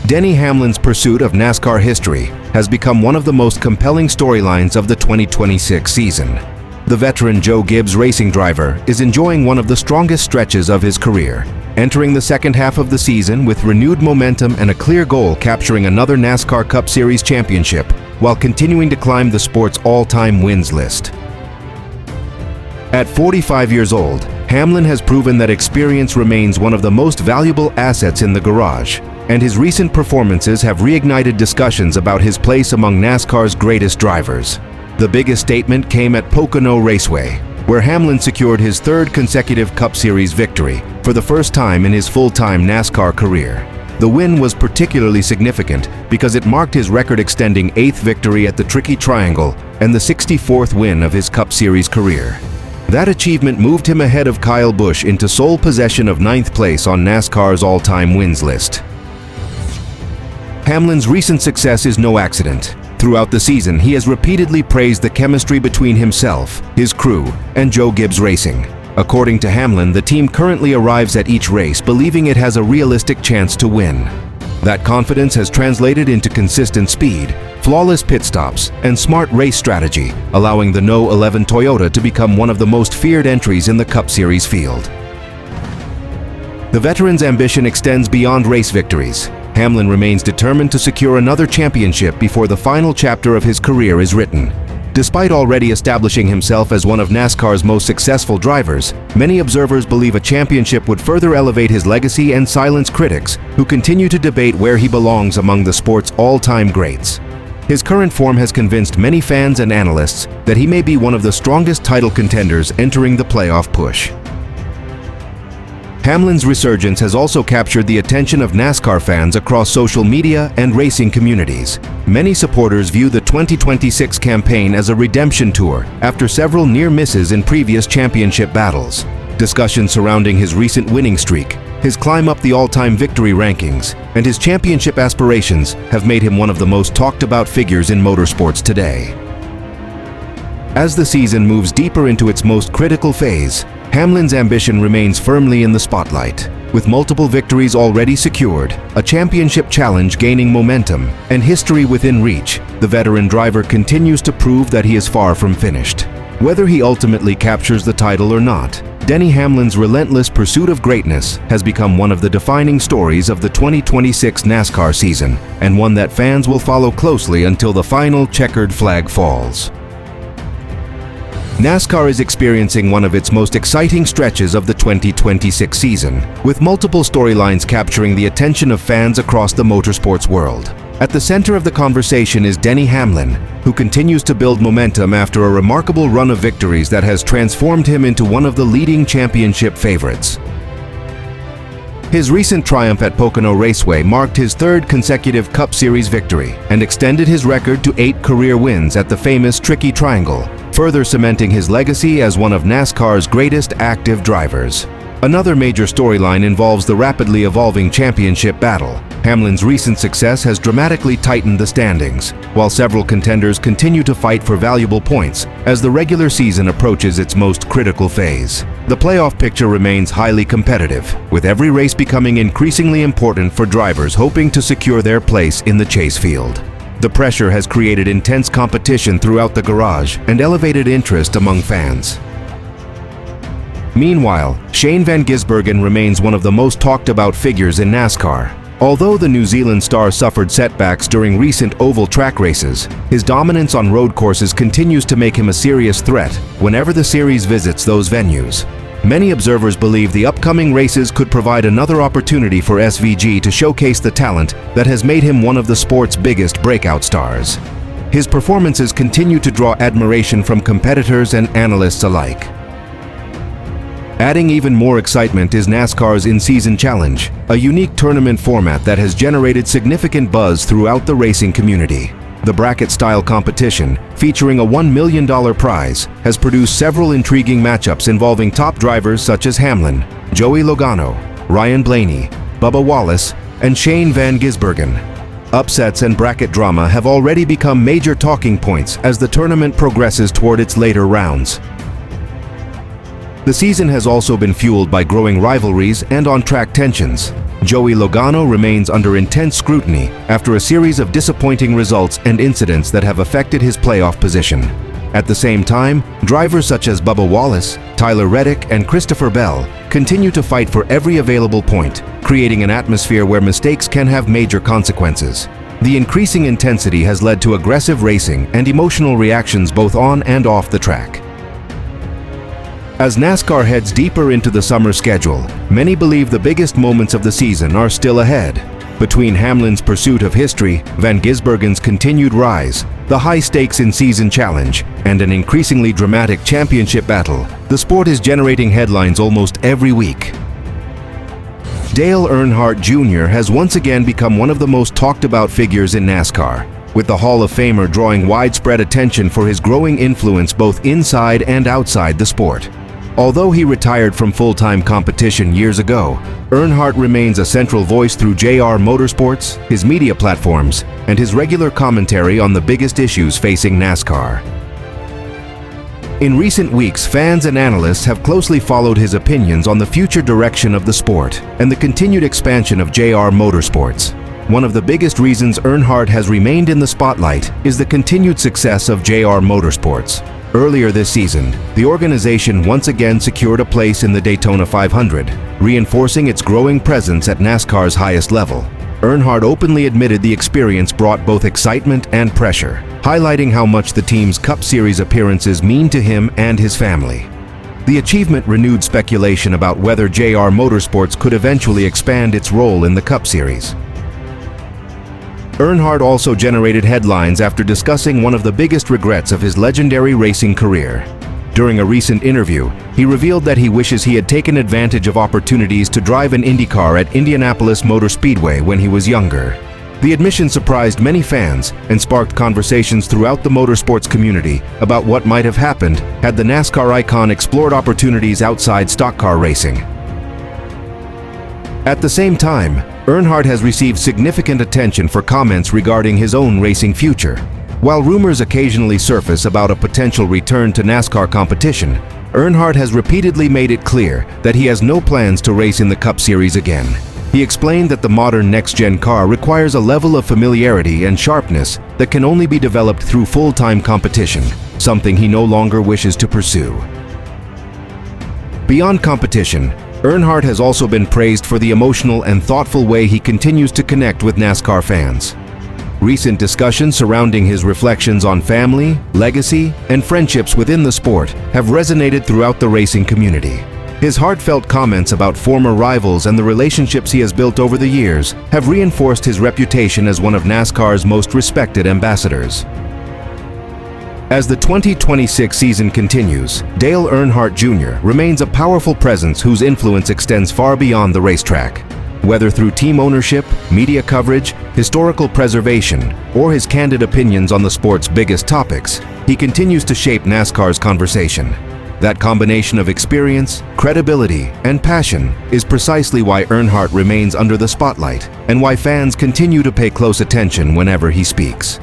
Denny Hamlin's pursuit of NASCAR history has become one of the most compelling storylines of the 2026 season. The veteran Joe Gibbs Racing driver is enjoying one of the strongest stretches of his career, entering the second half of the season with renewed momentum and a clear goal capturing another NASCAR Cup Series championship while continuing to climb the sport's all-time wins list. At 45 years old, Hamlin has proven that experience remains one of the most valuable assets in the garage, and his recent performances have reignited discussions about his place among NASCAR's greatest drivers. The biggest statement came at Pocono Raceway, where Hamlin secured his third consecutive Cup Series victory for the first time in his full-time NASCAR career. The win was particularly significant because it marked his record-extending 8th victory at the Tricky Triangle and the 64th win of his Cup Series career. That achievement moved him ahead of Kyle Busch into sole possession of 9th place on NASCAR's all-time wins list. Hamlin's recent success is no accident. Throughout the season, he has repeatedly praised the chemistry between himself, his crew, and Joe Gibbs Racing. According to Hamlin, the team currently arrives at each race believing it has a realistic chance to win. That confidence has translated into consistent speed, flawless pit stops, and smart race strategy, allowing the No. 11 Toyota to become one of the most feared entries in the Cup Series field. The veteran's ambition extends beyond race victories. Hamlin remains determined to secure another championship before the final chapter of his career is written. Despite already establishing himself as one of NASCAR's most successful drivers, many observers believe a championship would further elevate his legacy and silence critics who continue to debate where he belongs among the sport's all-time greats. His current form has convinced many fans and analysts that he may be one of the strongest title contenders entering the playoff push. Hamlin's resurgence has also captured the attention of NASCAR fans across social media and racing communities. Many supporters view the 2026 campaign as a redemption tour after several near misses in previous championship battles. Discussions surrounding his recent winning streak, his climb up the all-time victory rankings, and his championship aspirations have made him one of the most talked-about figures in motorsports today. As the season moves deeper into its most critical phase, Hamlin's ambition remains firmly in the spotlight. With multiple victories already secured, a championship challenge gaining momentum, and history within reach, the veteran driver continues to prove that he is far from finished. Whether he ultimately captures the title or not, Denny Hamlin's relentless pursuit of greatness has become one of the defining stories of the 2026 NASCAR season, and one that fans will follow closely until the final checkered flag falls. NASCAR is experiencing one of its most exciting stretches of the 2026 season, with multiple storylines capturing the attention of fans across the motorsports world. At the center of the conversation is Denny Hamlin, who continues to build momentum after a remarkable run of victories that has transformed him into one of the leading championship favorites. His recent triumph at Pocono Raceway marked his third consecutive Cup Series victory and extended his record to 8 career wins at the famous Tricky Triangle, further cementing his legacy as one of NASCAR's greatest active drivers. Another major storyline involves the rapidly evolving championship battle. Hamlin's recent success has dramatically tightened the standings, while several contenders continue to fight for valuable points as the regular season approaches its most critical phase. The playoff picture remains highly competitive, with every race becoming increasingly important for drivers hoping to secure their place in the chase field. The pressure has created intense competition throughout the garage and elevated interest among fans. Meanwhile, Shane Van Gisbergen remains one of the most talked-about figures in NASCAR. Although the New Zealand star suffered setbacks during recent oval track races, his dominance on road courses continues to make him a serious threat whenever the series visits those venues. Many observers believe the upcoming races could provide another opportunity for SVG to showcase the talent that has made him one of the sport's biggest breakout stars. His performances continue to draw admiration from competitors and analysts alike. Adding even more excitement is NASCAR's In-Season Challenge, a unique tournament format that has generated significant buzz throughout the racing community. The bracket-style competition, featuring a $1 million prize, has produced several intriguing matchups involving top drivers such as Hamlin, Joey Logano, Ryan Blaney, Bubba Wallace, and Shane Van Gisbergen. Upsets and bracket drama have already become major talking points as the tournament progresses toward its later rounds. The season has also been fueled by growing rivalries and on-track tensions. Joey Logano remains under intense scrutiny after a series of disappointing results and incidents that have affected his playoff position. At the same time, drivers such as Bubba Wallace, Tyler Reddick, and Christopher Bell continue to fight for every available point, creating an atmosphere where mistakes can have major consequences. The increasing intensity has led to aggressive racing and emotional reactions both on and off the track. As NASCAR heads deeper into the summer schedule, many believe the biggest moments of the season are still ahead. Between Hamlin's pursuit of history, Van Gisbergen's continued rise, the high-stakes in-season challenge, and an increasingly dramatic championship battle, the sport is generating headlines almost every week. Dale Earnhardt Jr. has once again become one of the most talked-about figures in NASCAR, with the Hall of Famer drawing widespread attention for his growing influence both inside and outside the sport. Although he retired from full-time competition years ago, Earnhardt remains a central voice through JR Motorsports, his media platforms, and his regular commentary on the biggest issues facing NASCAR. In recent weeks, fans and analysts have closely followed his opinions on the future direction of the sport and the continued expansion of JR Motorsports. One of the biggest reasons Earnhardt has remained in the spotlight is the continued success of JR Motorsports. Earlier this season, the organization once again secured a place in the Daytona 500, reinforcing its growing presence at NASCAR's highest level. Earnhardt openly admitted the experience brought both excitement and pressure, highlighting how much the team's Cup Series appearances mean to him and his family. The achievement renewed speculation about whether JR Motorsports could eventually expand its role in the Cup Series. Earnhardt also generated headlines after discussing one of the biggest regrets of his legendary racing career. During a recent interview, he revealed that he wishes he had taken advantage of opportunities to drive an IndyCar at Indianapolis Motor Speedway when he was younger. The admission surprised many fans and sparked conversations throughout the motorsports community about what might have happened had the NASCAR icon explored opportunities outside stock car racing. At the same time, Earnhardt has received significant attention for comments regarding his own racing future. While rumors occasionally surface about a potential return to NASCAR competition, Earnhardt has repeatedly made it clear that he has no plans to race in the Cup Series again. He explained that the modern next-gen car requires a level of familiarity and sharpness that can only be developed through full-time competition, something he no longer wishes to pursue. Beyond competition, Earnhardt has also been praised for the emotional and thoughtful way he continues to connect with NASCAR fans. Recent discussions surrounding his reflections on family, legacy, and friendships within the sport have resonated throughout the racing community. His heartfelt comments about former rivals and the relationships he has built over the years have reinforced his reputation as one of NASCAR's most respected ambassadors. As the 2026 season continues, Dale Earnhardt Jr. remains a powerful presence whose influence extends far beyond the racetrack. Whether through team ownership, media coverage, historical preservation, or his candid opinions on the sport's biggest topics, he continues to shape NASCAR's conversation. That combination of experience, credibility, and passion is precisely why Earnhardt remains under the spotlight and why fans continue to pay close attention whenever he speaks.